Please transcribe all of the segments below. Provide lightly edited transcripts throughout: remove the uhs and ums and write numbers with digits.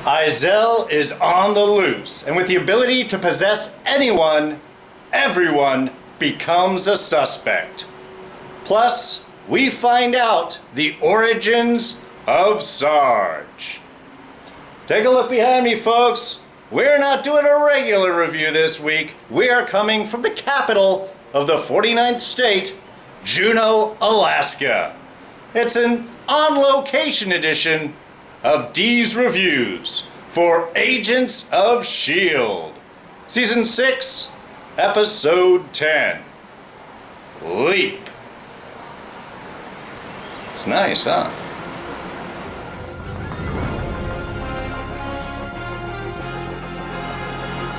Izel is on the loose, and with the ability to possess anyone, everyone becomes a suspect. Plus, we find out the origins of Sarge. Take a look behind me, folks. We're not doing a regular review this week. We are coming from the capital of the 49th state, Juneau, Alaska. It's an on-location edition of D's Reviews for Agents of S.P.O.I.L.E.R.S. Season 6, Episode 10, Leap. It's nice, huh?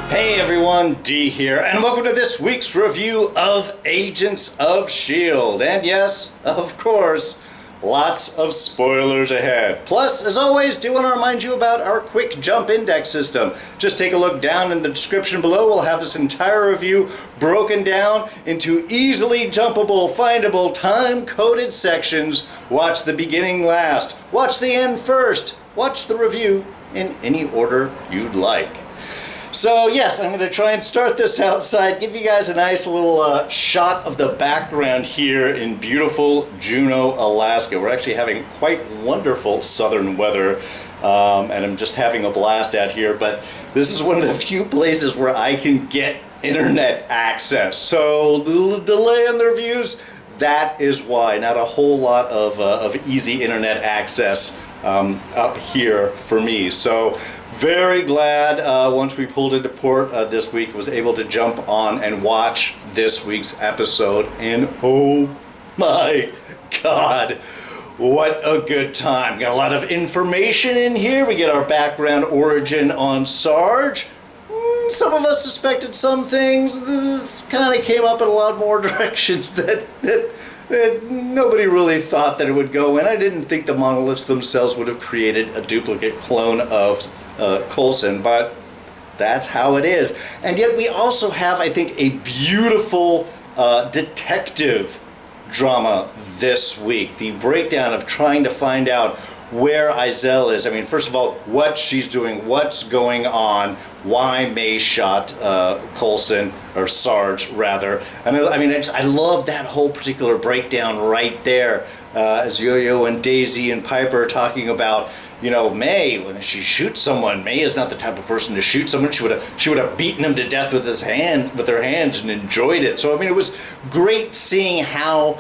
Hey everyone, D here, and welcome to this week's review of Agents of S.P.O.I.L.E.R.S. And yes, of course, lots of spoilers ahead. Plus, as always, do want to remind you about our quick jump index system. Just take a look down in the description below. We'll have this entire review broken down into easily jumpable, findable, time-coded sections. Watch the beginning last. Watch the end first. Watch the review in any order you'd like. So yes, I'm going to try and start this outside, give you guys a nice little shot of the background here in beautiful Juneau, Alaska. We're actually having quite wonderful southern weather, and I'm just having a blast out here, but this is one of the few places where I can get internet access. So the delay in the reviews, that is why. Not a whole lot of easy internet access up here for me. So very glad once we pulled into port this week, was able to jump on and watch this week's episode, and oh my god, what a good time. Got a lot of information in here. We get our background origin on Sarge. Some of us suspected some things. This kind of came up in a lot more directions that nobody really thought that it would go in. I didn't think the monoliths themselves would have created a duplicate clone of Coulson, but that's how it is. And yet we also have, I think, a beautiful detective drama this week. The breakdown of trying to find out where Izel is. I mean, first of all, what she's doing, what's going on, why May shot Coulson, or Sarge rather. And I love that whole particular breakdown right there, as YoYo and Daisy and Piper are talking about, you know, May, when she shoots someone, May is not the type of person to shoot someone. She would have beaten him to death with her hands and enjoyed it. So I mean, it was great seeing how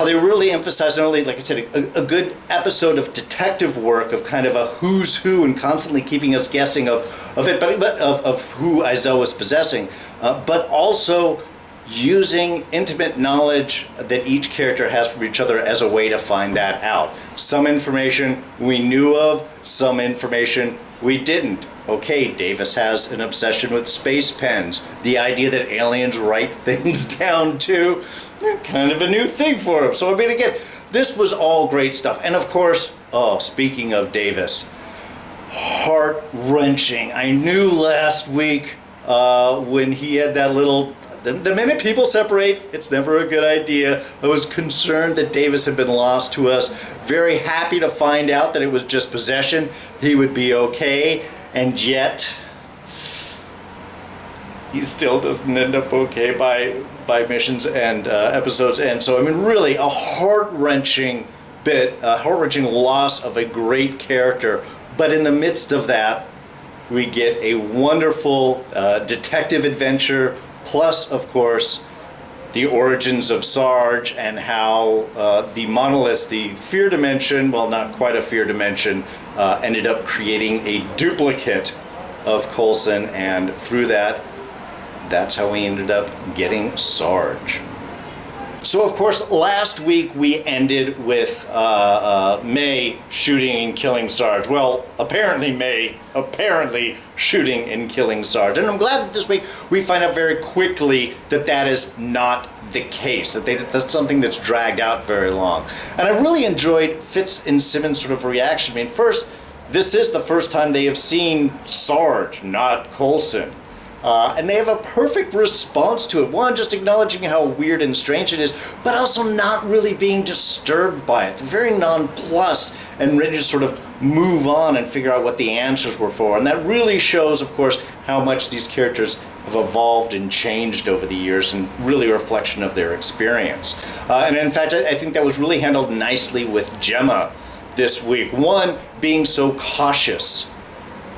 they really emphasized, not only, like I said, a good episode of detective work, of kind of a who's who, and constantly keeping us guessing of it, but of who Izel was possessing, but also using intimate knowledge that each character has from each other as a way to find that out. Some information we knew of, some information we didn't. Okay, Davis has an obsession with space pens. The idea that aliens write things down too, kind of a new thing for him. So I mean, again, this was all great stuff. And of course, speaking of Davis, heart-wrenching. I knew last week when he had that little... The minute people separate, it's never a good idea. I was concerned that Davis had been lost to us. Very happy to find out that it was just possession. He would be okay. And yet, he still doesn't end up okay by missions and episodes end. So, I mean, really a heart-wrenching loss of a great character. But in the midst of that, we get a wonderful detective adventure, plus, of course, the origins of Sarge and how the monoliths, the fear dimension, well, not quite a fear dimension, ended up creating a duplicate of Coulson, and through that, that's how we ended up getting Sarge. So, of course, last week we ended with May shooting and killing Sarge. Well, apparently May shooting and killing Sarge. And I'm glad that this week we find out very quickly that that is not the case, that's something that's dragged out very long. And I really enjoyed Fitz and Simmons' sort of reaction. I mean, first, this is the first time they have seen Sarge, not Coulson. And they have a perfect response to it. One, just acknowledging how weird and strange it is, but also not really being disturbed by it. They're very nonplussed and ready to sort of move on and figure out what the answers were for. And that really shows, of course, how much these characters have evolved and changed over the years, and really a reflection of their experience. And in fact, I think that was really handled nicely with Gemma this week. One, being so cautious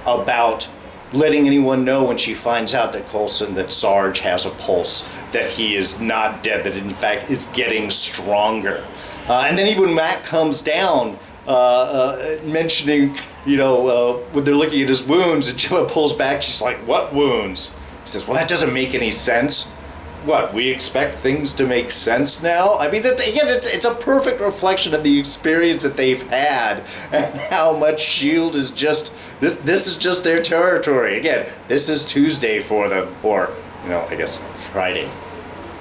about letting anyone know when she finds out that Sarge has a pulse, that he is not dead, that in fact is getting stronger. And then even when Mac comes down, mentioning, when they're looking at his wounds, and Gemma pulls back, she's like, "What wounds?" He says, "Well, that doesn't make any sense." What, we expect things to make sense now? I mean, again, it's a perfect reflection of the experience that they've had, and how much S.H.I.E.L.D. is just, this is just their territory. Again, this is Tuesday for them, or, I guess Friday,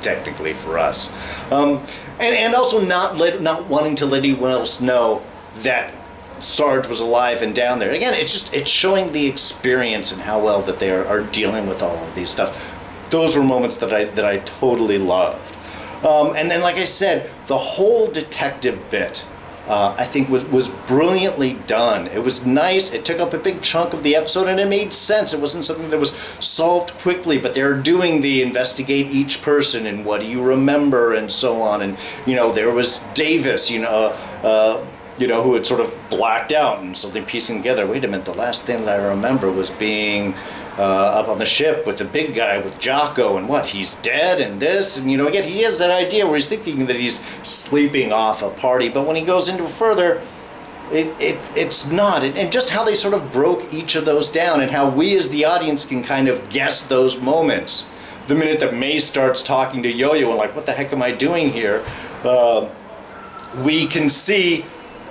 technically for us. And also not wanting to let anyone else know that Sarge was alive and down there. Again, it's showing the experience and how well that they are dealing with all of these stuff. Those were moments that I totally loved. And then, like I said, the whole detective bit, I think was brilliantly done. It was nice. It took up a big chunk of the episode, and it made sense. It wasn't something that was solved quickly, but they were doing the investigate each person and what do you remember and so on. And there was Davis, who had sort of blacked out, and so they're piecing together, wait a minute, the last thing that I remember was being up on the ship with the big guy with Jocko, and what, he's dead, and this, and again, he has that idea where he's thinking that he's sleeping off a party, but when he goes into further, it's not. And just how they sort of broke each of those down, and how we as the audience can kind of guess those moments. The minute that May starts talking to YoYo and like, what the heck am I doing here? We can see,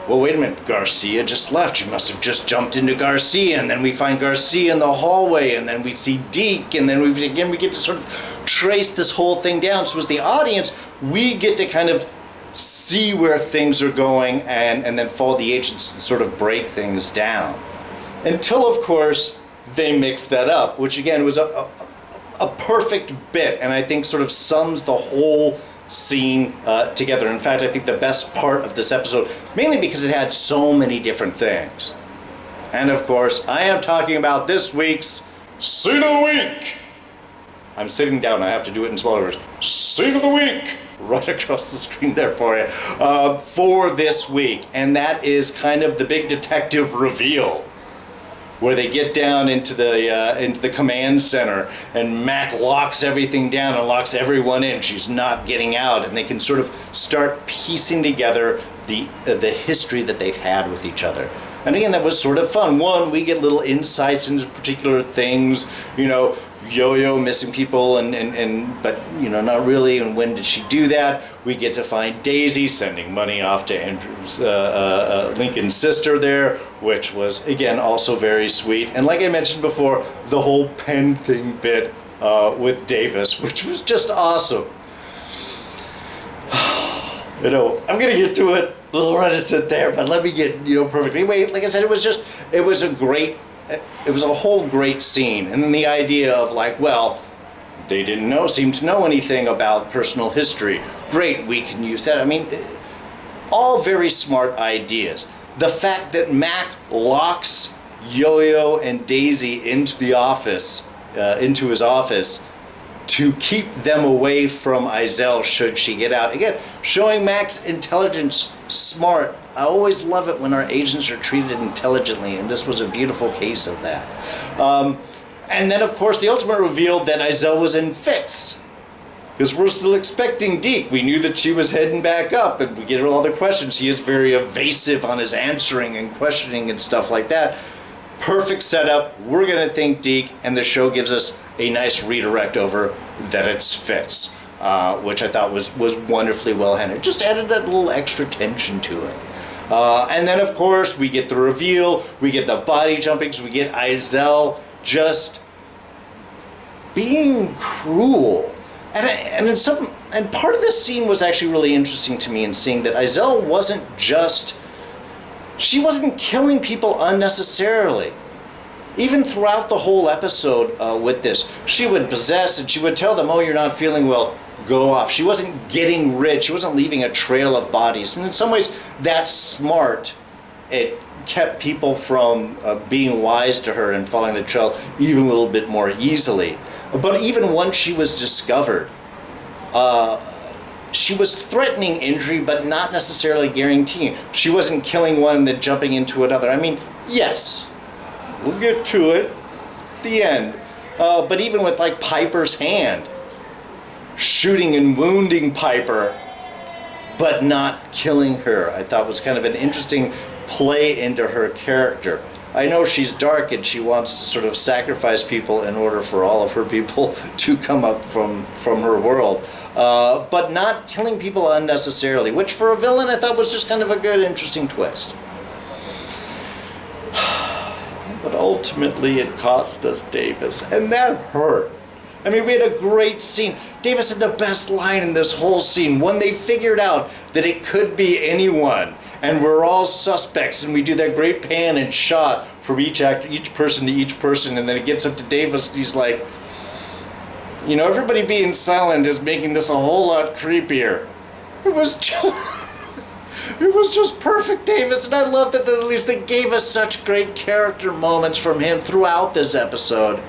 well, wait a minute, Garcia just left. She must have just jumped into Garcia, and then we find Garcia in the hallway, and then we see Deke, and then we get to sort of trace this whole thing down. So as the audience, we get to kind of see where things are going, and then follow the agents and sort of break things down. Until, of course, they mix that up, which again was a perfect bit, and I think sort of sums the whole scene together. In fact, I think the best part of this episode, mainly because it had so many different things. And of course, I am talking about this week's Scene of the Week. I'm sitting down, I have to do it in smaller words. Scene of the Week! Right across the screen there for you. For this week. And that is kind of the big detective reveal, where they get down into the command center, and Mac locks everything down and locks everyone in. She's not getting out, and they can sort of start piecing together the history that they've had with each other. And again, that was sort of fun. One, we get little insights into particular things, YoYo missing people, but not really. And when did she do that? We get to find Daisy sending money off to Andrew's Lincoln's sister there, which was again also very sweet. And like I mentioned before, the whole pen thing bit with Davis, which was just awesome. I'm gonna get to it a little reticent there, but let me get perfect. Anyway, like I said, it was a whole great scene. And then the idea of like, well, they didn't seem to know anything about personal history. Great, we can use that. I mean, all very smart ideas. The fact that Mac locks YoYo and Daisy into the office, into his office, to keep them away from Izel should she get out. Again, showing Mac's intelligence, smart. I always love it when our agents are treated intelligently, and this was a beautiful case of that. And then, of course, the ultimate reveal that Izel was in fits, because we're still expecting Deke. We knew that she was heading back up, and we get all the questions. He is very evasive on his answering and questioning and stuff like that. Perfect setup. We're going to think Deke, and the show gives us a nice redirect over that it's Fitz, which I thought was wonderfully well handled. Just added that little extra tension to it. And then, of course, we get the reveal, we get the body jumpings, we get Izel just being cruel. And part of this scene was actually really interesting to me in seeing that Izel she wasn't killing people unnecessarily. Even throughout the whole episode with this, she would possess and she would tell them, oh, you're not feeling well, go off. She wasn't getting rich. She wasn't leaving a trail of bodies. And in some ways, that's smart at kept people from being wise to her and following the trail even a little bit more easily. But even once she was discovered, she was threatening injury, but not necessarily guaranteeing. She wasn't killing one and then jumping into another. I mean, yes, we'll get to it at the end. But even with like Piper's hand, shooting and wounding Piper, but not killing her, I thought was kind of an interesting play into her character. I know she's dark and she wants to sort of sacrifice people in order for all of her people to come up from her world. But not killing people unnecessarily, which for a villain I thought was just kind of a good, interesting twist. But ultimately it cost us Davis, and that hurt. I mean, we had a great scene. Davis had the best line in this whole scene when they figured out that it could be anyone, and we're all suspects, and we do that great pan and shot from each actor, each person to each person, and then it gets up to Davis, and he's like, you know, everybody being silent is making this a whole lot creepier. It was just perfect, Davis, and I love that at least they gave us such great character moments from him throughout this episode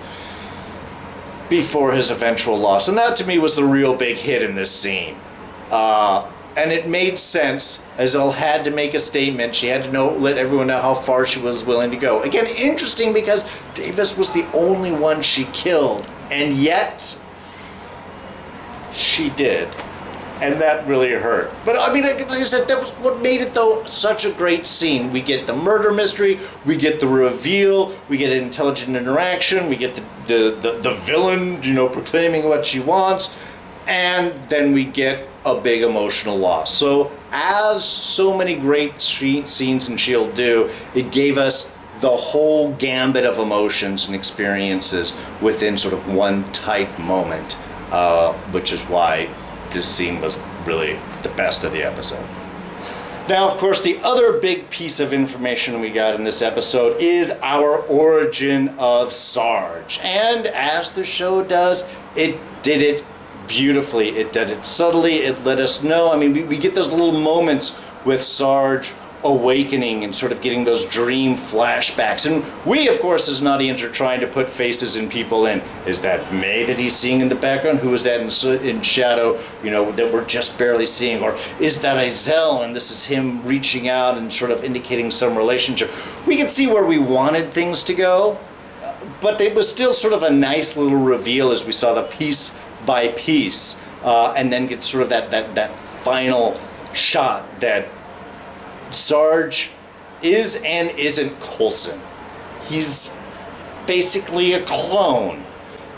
before his eventual loss. And that to me was the real big hit in this scene. And it made sense. Izel had to make a statement. She had to let everyone know how far she was willing to go. Again, interesting because Davis was the only one she killed, and yet she did. And that really hurt. But I mean, like I said, that was what made it, though, such a great scene. We get the murder mystery, we get the reveal, we get intelligent interaction, we get the villain, you know, proclaiming what she wants, and then we get a big emotional loss. So, as so many great scenes in S.H.I.E.L.D. do, it gave us the whole gambit of emotions and experiences within sort of one tight moment, which is why this scene was really the best of the episode. Now, of course, the other big piece of information we got in this episode is our origin of Sarge. And as the show does, it did it beautifully. It did it subtly. It let us know. I mean, we get those little moments with Sarge awakening and sort of getting those dream flashbacks. And we, of course, as an audience, are trying to put faces and people in. Is that May that he's seeing in the background? Who is that in shadow, you know, that we're just barely seeing? Or is that Izel and this is him reaching out and sort of indicating some relationship? We could see where we wanted things to go, but it was still sort of a nice little reveal as we saw the piece by piece, and then get sort of that final shot that Sarge is and isn't Coulson. He's basically a clone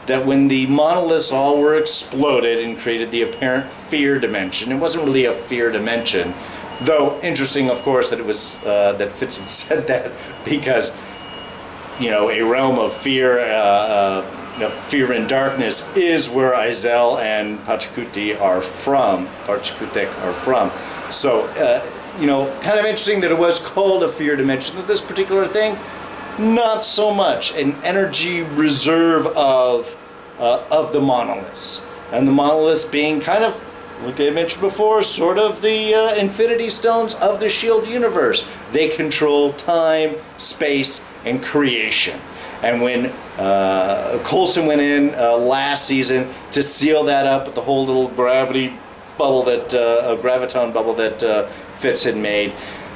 that when the monoliths all were exploded and created the apparent fear dimension, it wasn't really a fear dimension, though interesting, of course, that it was that Fitz said that because, you know, a realm of fear, fear and darkness is where Izel and Pachacute are from. So, you know, kind of interesting that it was called a fear dimension. That this particular thing, not so much. An energy reserve of the monoliths, and the monoliths being kind of, like I mentioned before, sort of the infinity stones of the S.H.I.E.L.D. universe. They control time, space, and creation. And when Coulson went in last season to seal that up with the whole little gravity bubble that graviton bubble that Fitz had made,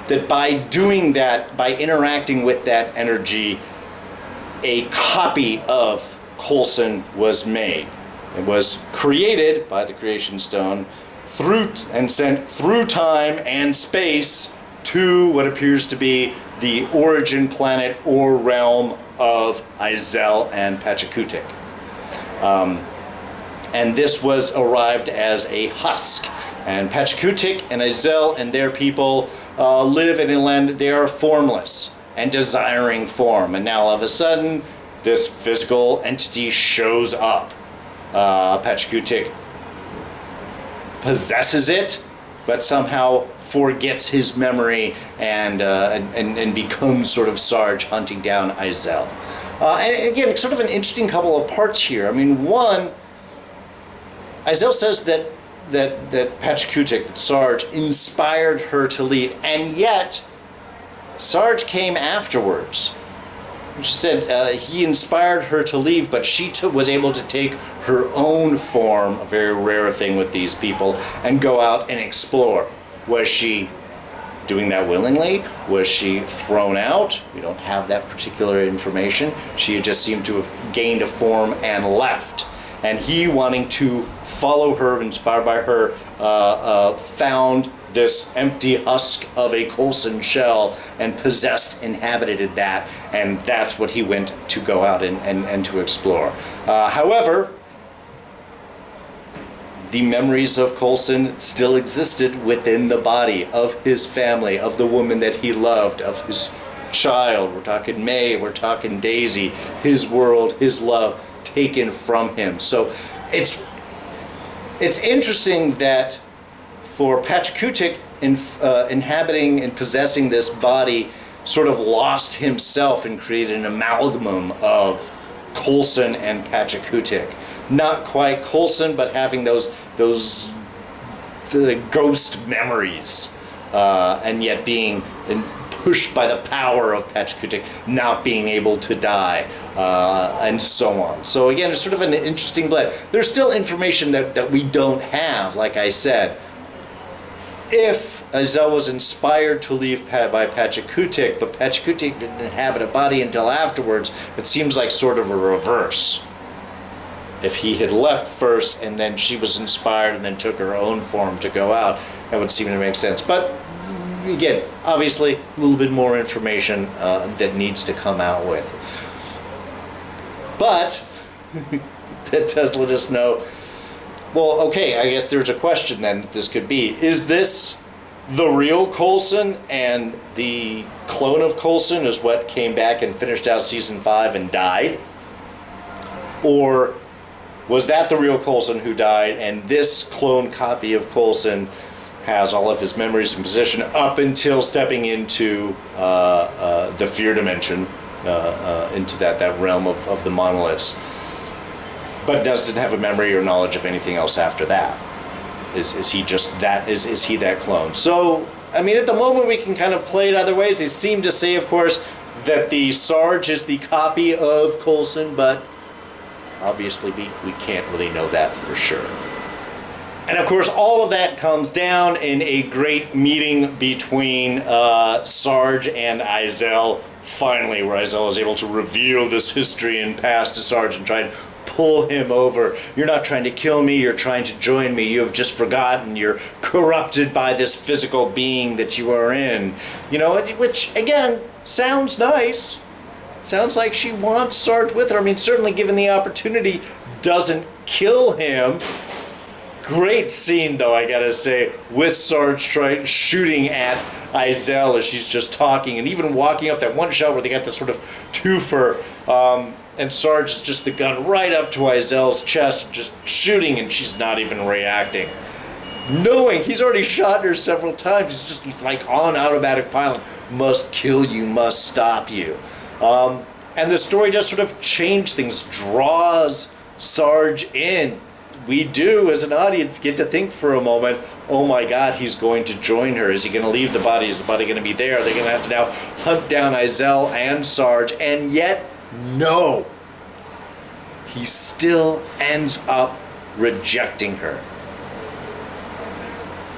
that by doing that, by interacting with that energy, a copy of Coulson was made. It was created by the Creation Stone through and sent through time and space to what appears to be the origin planet or realm of Izel and Pachacute. And this was arrived as a husk. And Pachacute and Izel and their people live in a land, they are formless and desiring form. And now all of a sudden, this physical entity shows up. Pachacute possesses it, but somehow forgets his memory and becomes sort of Sarge hunting down Izel. And again, sort of an interesting couple of parts here. I mean, one, Izel says that Pachacute, that Sarge, inspired her to leave, and yet Sarge came afterwards. She said he inspired her to leave, but she was able to take her own form, a very rare thing with these people, and go out and explore. Was she doing that willingly? Was she thrown out? We don't have that particular information. She just seemed to have gained a form and left. And he, wanting to follow her, inspired by her, found this empty husk of a Coulson shell and inhabited that, and that's what he went to go out and to explore. However, the memories of Coulson still existed within the body of his family, of the woman that he loved, of his child. We're talking May, we're talking Daisy, his world, his love taken from him. So it's interesting that for Pachacootic, inhabiting and possessing this body, sort of lost himself and created an amalgam of Coulson and Pachacootic. Not quite Coulson, but having the ghost memories, and yet being pushed by the power of Pachacootic, not being able to die, and so on. So again, it's sort of an interesting blend. There's still information that we don't have, like I said. If Izel was inspired to leave by Pachacootic, but Pachacootic didn't inhabit a body until afterwards, it seems like sort of a reverse. If he had left first and then she was inspired and then took her own form to go out, that would seem to make sense. But again, obviously, a little bit more information that needs to come out with. But that does let us know. Well, okay, I guess there's a question then that this could be. Is this the real Coulson, and the clone of Coulson is what came back and finished out season 5 and died? Or was that the real Coulson who died, and this clone copy of Coulson has all of his memories in possession up until stepping into the fear dimension, into that realm of the monoliths, but doesn't have a memory or knowledge of anything else after that? Is he just that? Is he that clone? So, I mean, at the moment we can kind of play it other ways. They seem to say, of course, that the Sarge is the copy of Coulson, but obviously we can't really know that for sure. And of course, all of that comes down in a great meeting between Sarge and Izel, finally, where Izel is able to reveal this history and past to Sarge and try and pull him over. You're not trying to kill me, you're trying to join me. You have just forgotten. You're corrupted by this physical being that you are in. You know, which, again, sounds nice. Sounds like she wants Sarge with her. I mean, certainly given the opportunity, doesn't kill him. Great scene, though, I gotta say, with Sarge shooting at Izel as she's just talking, and even walking up that one shot where they got this sort of twofer, and Sarge is just the gun right up to Izel's chest, just shooting, and she's not even reacting. Knowing he's already shot her several times, he's like on automatic pilot. Must kill you, must stop you. And the story just sort of changed things, draws Sarge in. We do, as an audience, get to think for a moment, oh my God, he's going to join her. Is he going to leave the body? Is the body going to be there? They're going to have to now hunt down Izel and Sarge, and yet, no. He still ends up rejecting her.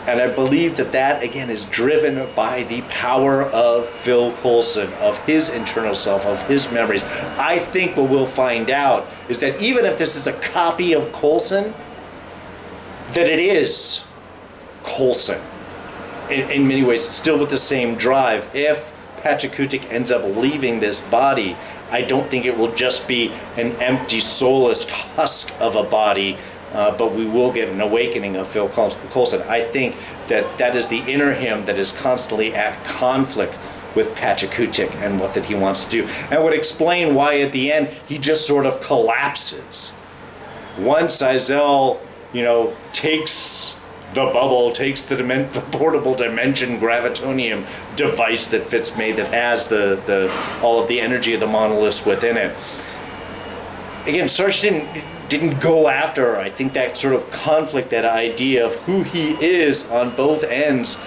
And I believe that again, is driven by the power of Phil Coulson, of his internal self, of his memories. I think what we'll find out is that even if this is a copy of Coulson, that it is Coulson. In many ways, it's still with the same drive. If Pachacootic ends up leaving this body, I don't think it will just be an empty, soulless husk of a body, but we will get an awakening of Phil Coulson. I think that is the inner him that is constantly at conflict with Pachacootic and what that he wants to do, and would explain why at the end he just sort of collapses. Once Izel, takes the bubble, takes the portable dimension gravitonium device that Fitz made that has the all of the energy of the monoliths within it. Again, Sarge didn't go after her. I think that sort of conflict, that idea of who he is on both ends,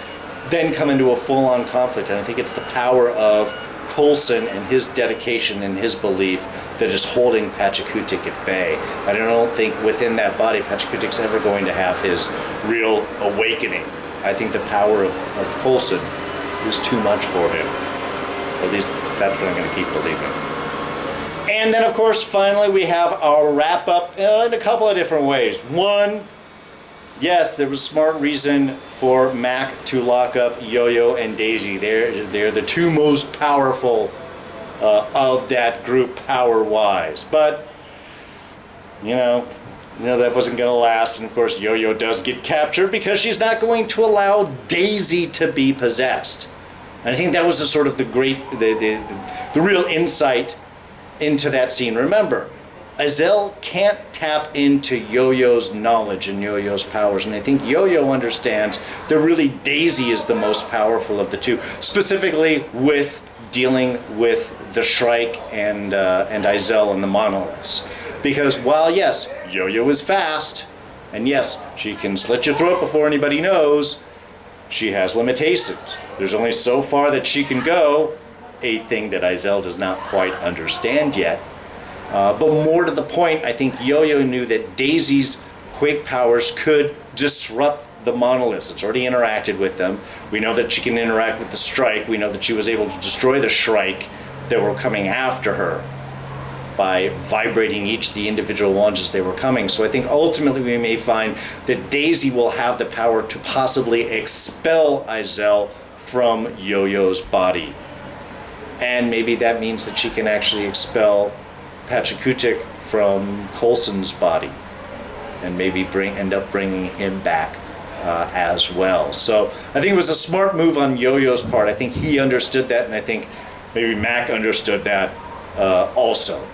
then come into a full-on conflict. And I think it's the power of Coulson and his dedication and his belief that is holding Pachacootic at bay. I don't think within that body Pachacootic's ever going to have his real awakening. I think the power of Coulson is too much for him. At least that's what I'm going to keep believing. And then, of course, finally we have our wrap-up in a couple of different ways. One, yes, there was smart reason for Mac to lock up YoYo and Daisy. They're the two most powerful of that group power-wise. But, you know that wasn't going to last. And, of course, YoYo does get captured because she's not going to allow Daisy to be possessed. And I think that was the sort of the real insight into that scene. Remember, Izel can't tap into YoYo's knowledge and YoYo's powers, and I think YoYo understands that really Daisy is the most powerful of the two, specifically with dealing with the Shrike and Izel and the monoliths. Because while yes, YoYo is fast, and yes, she can slit your throat before anybody knows, she has limitations. There's only so far that she can go, a thing that Izel does not quite understand yet. But more to the point, I think YoYo knew that Daisy's Quake powers could disrupt the monoliths. It's already interacted with them. We know that she can interact with the Strike. We know that she was able to destroy the Shrike that were coming after her by vibrating each of the individual ones as they were coming. So I think ultimately we may find that Daisy will have the power to possibly expel Izel from YoYo's body. And maybe that means that she can actually expel Pachacootic from Coulson's body and maybe end up bringing him back as well. So I think it was a smart move on YoYo's part. I think he understood that, and I think maybe Mac understood that also.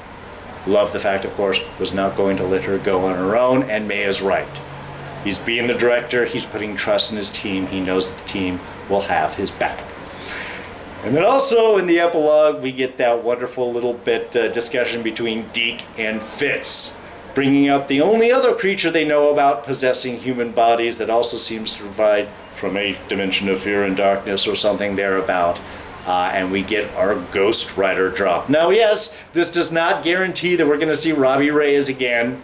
Love the fact, of course, was not going to let her go on her own, and May is right. He's being the director, he's putting trust in his team, he knows that the team will have his back. And then also in the epilogue, we get that wonderful little bit discussion between Deke and Fitz, bringing up the only other creature they know about possessing human bodies that also seems to provide from a dimension of fear and darkness or something thereabout. And we get our Ghost Rider drop. Now, yes, this does not guarantee that we're going to see Robbie Reyes again.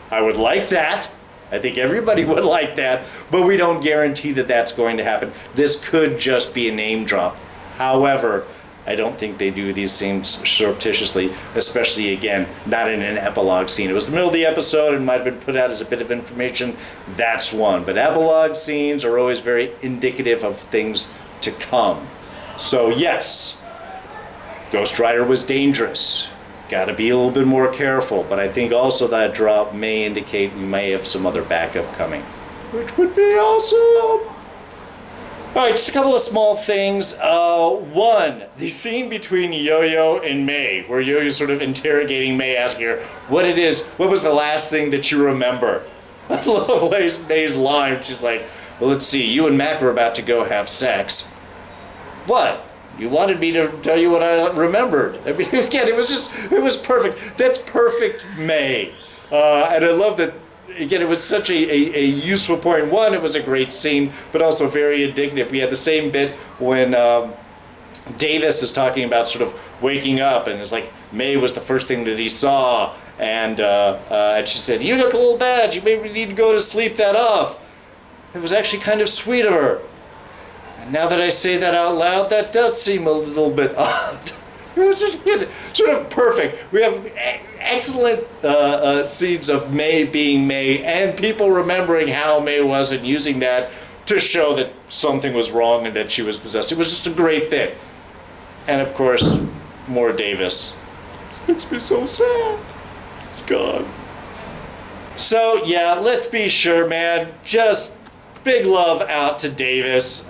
I would like that. I think everybody would like that. But we don't guarantee that that's going to happen. This could just be a name drop. However, I don't think they do these things surreptitiously, especially, again, not in an epilogue scene. It was the middle of the episode and might have been put out as a bit of information. That's one. But epilogue scenes are always very indicative of things to come. So yes, Ghost Rider was dangerous. Got to be a little bit more careful. But I think also that drop may indicate we may have some other backup coming, which would be awesome. All right, just a couple of small things. One, the scene between YoYo and May, where YoYo's sort of interrogating May, asking her what was the last thing that you remember? I love May's line. She's like, well, let's see, you and Mac were about to go have sex. What? You wanted me to tell you what I remembered. I mean, again, it was perfect. That's perfect May. And I love that. Again, it was such a useful point. One, it was a great scene, but also very indicative. We had the same bit when Davis is talking about sort of waking up, and it's like May was the first thing that he saw, and she said, "You look a little bad. You maybe need to go to sleep that off." It was actually kind of sweet of her. And now that I say that out loud, that does seem a little bit odd. It was just sort of perfect. We have excellent scenes of May being May and people remembering how May was and using that to show that something was wrong and that she was possessed. It was just a great bit. And of course, more Davis. This makes me so sad. He's gone. So yeah, let's be sure, man. Just big love out to Davis.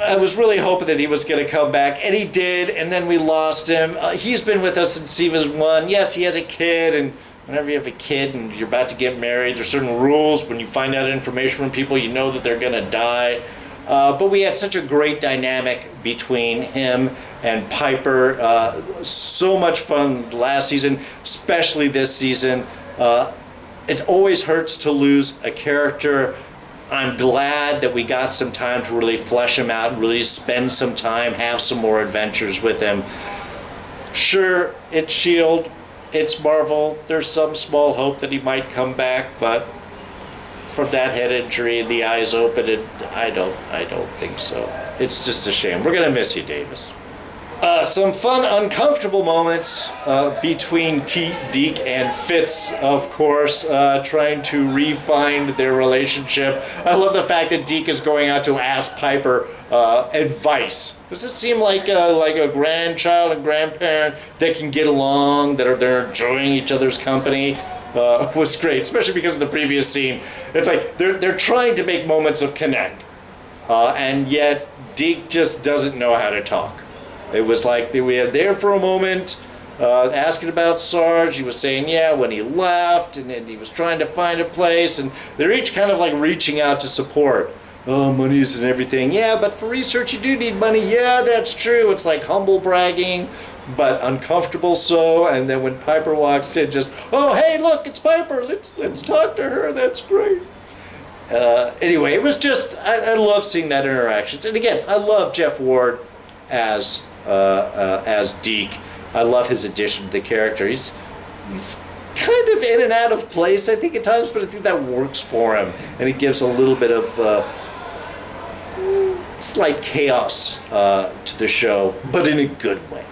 I was really hoping that he was going to come back, and he did, and then we lost him. He's been with us since season 1. Yes, he has a kid, and whenever you have a kid and you're about to get married, there's certain rules. When you find out information from people, you know that they're going to die. But we had such a great dynamic between him and Piper. So much fun last season, especially this season. It always hurts to lose a character I'm glad that we got some time to really flesh him out, really spend some time, have some more adventures with him. Sure, it's S.H.I.E.L.D., it's Marvel. There's some small hope that he might come back, but from that head injury and the eyes open, I don't think so. It's just a shame. We're gonna miss you, Davis. Some fun, uncomfortable moments between Deke and Fitz, of course, trying to refine their relationship. I love the fact that Deke is going out to ask Piper advice. Does this seem like a grandchild and grandparent that can get along, that they're enjoying each other's company? Was great, especially because in the previous scene, it's like they're trying to make moments of connect, and yet Deke just doesn't know how to talk. It was like we had there for a moment, asking about Sarge. He was saying, yeah, when he left, and then he was trying to find a place, and they're each kind of like reaching out to support. Oh, money isn't everything. Yeah, but for research you do need money. Yeah, that's true. It's like humble bragging, but uncomfortable so. And then when Piper walks in, just, oh, hey, look, it's Piper. Let's talk to her. That's great. Anyway, it was just, I love seeing that interactions. And again, I love Jeff Ward as Deke. I love his addition to the character. He's kind of in and out of place, I think, at times, but I think that works for him, and it gives a little bit of slight chaos to the show, but in a good way.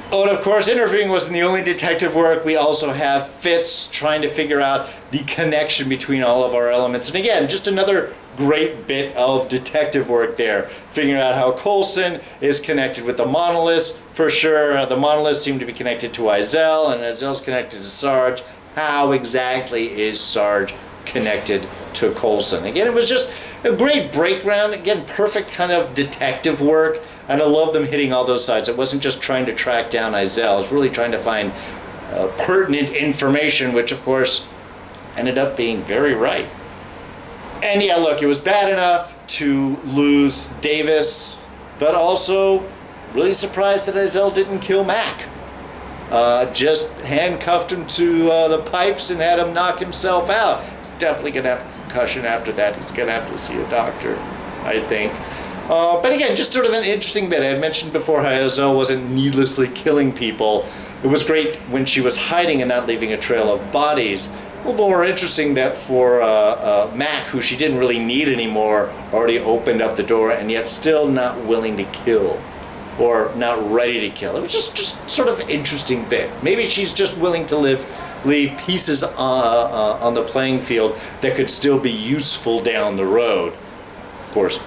Oh, and of course, interviewing wasn't the only detective work. We also have Fitz trying to figure out the connection between all of our elements. And again, just another great bit of detective work there. Figuring out how Coulson is connected with the monoliths. For sure, the monoliths seem to be connected to Izel, and Izel's connected to Sarge. How exactly is Sarge connected to Coulson? Again, it was just a great breakdown. Again, perfect kind of detective work. And I love them hitting all those sides. It wasn't just trying to track down Izel. It was really trying to find pertinent information, which, of course, ended up being very right. And yeah, look, it was bad enough to lose Davis, but also really surprised that Izel didn't kill Mac. Just handcuffed him to the pipes and had him knock himself out. He's definitely going to have a concussion after that. He's going to have to see a doctor, I think. But again, just sort of an interesting bit. I had mentioned before how Izel wasn't needlessly killing people. It was great when she was hiding and not leaving a trail of bodies. A little more interesting that for Mac, who she didn't really need anymore, already opened up the door and yet still not willing to kill. Or not ready to kill. It was just sort of interesting bit. Maybe she's just willing to leave pieces on the playing field that could still be useful down the road. Of course,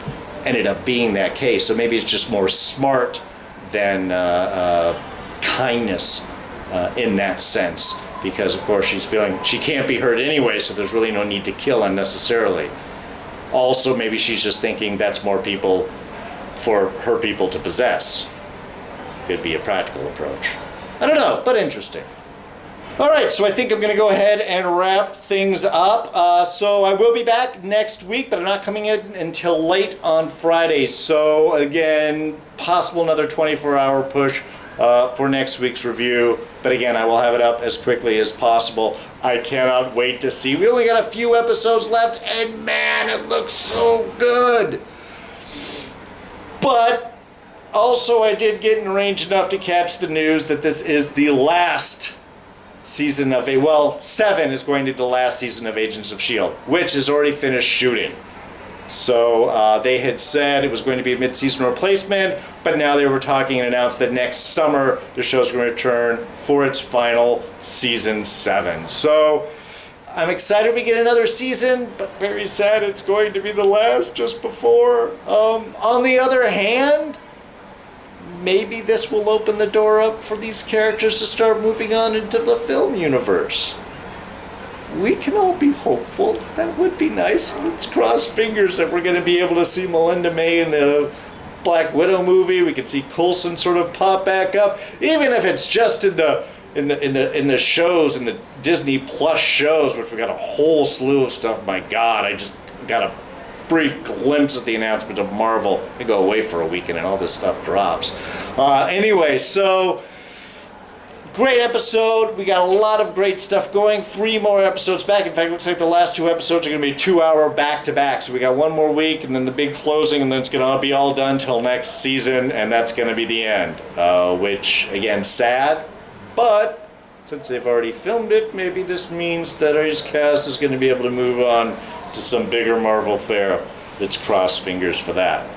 ended up being that case. So maybe it's just more smart than kindness in that sense. Because, of course, she's feeling she can't be hurt anyway, so there's really no need to kill unnecessarily. Also, maybe she's just thinking that's more people for her people to possess. Could be a practical approach. I don't know, but interesting. All right, so I think I'm going to go ahead and wrap things up. So I will be back next week, but I'm not coming in until late on Friday. So again, possible another 24-hour push for next week's review. But again, I will have it up as quickly as possible. I cannot wait to see. We only got a few episodes left, and man, it looks so good. But also I did get enraged enough to catch the news that this is the last season of 7 is going to be the last season of Agents of S.H.I.E.L.D., which is already finished shooting. So they had said it was going to be a mid-season replacement, but now they were talking and announced that next summer the show's going to return for its final season 7. So I'm excited we get another season, but very sad it's going to be the last just before. On the other hand, maybe this will open the door up for these characters to start moving on into the film universe. We can all be hopeful. That would be nice. Let's cross fingers that we're going to be able to see Melinda May in the Black Widow movie. We can see Coulson sort of pop back up, even if it's just in the shows, in the Disney Plus shows, which we got a whole slew of stuff. My God, I just got a brief glimpse at the announcement of Marvel. I go away for a weekend and all this stuff drops. Anyway, so Great episode. We got a lot of great stuff going. 3 more episodes back. In fact, it looks like the last 2 episodes are going to be 2-hour back-to-back. So we got 1 more week, and then the big closing, and then it's going to be all done till next season, and that's going to be the end. Which, again, sad. But since they've already filmed it, maybe this means that our cast is going to be able to move on to some bigger Marvel fare. Let's cross fingers for that.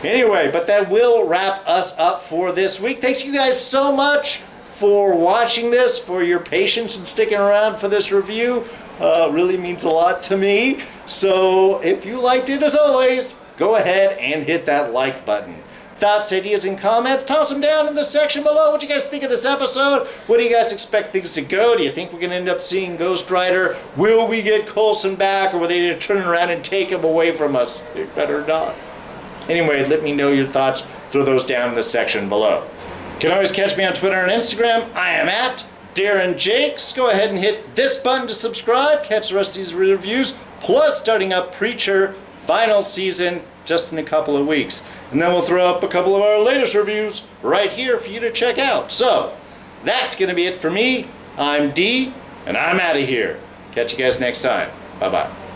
Anyway, but that will wrap us up for this week. Thanks you guys so much for watching this, for your patience and sticking around for this review. Really means a lot to me. So if you liked it, as always, go ahead and hit that like button. Thoughts, ideas, and comments, toss them down in the section below. What do you guys think of this episode? What do you guys expect things to go? Do you think we're going to end up seeing Ghost Rider? Will we get Coulson back, or will they just turn around and take him away from us? They better not. Anyway, let me know your thoughts. Throw those down in the section below. You can always catch me on Twitter and Instagram. I am at Darren Jakes. Go ahead and hit this button to subscribe. Catch the rest of these reviews. Plus, starting up Preacher final season just in a couple of weeks. And then we'll throw up a couple of our latest reviews right here for you to check out. So, that's going to be it for me. I'm D, and I'm out of here. Catch you guys next time. Bye-bye.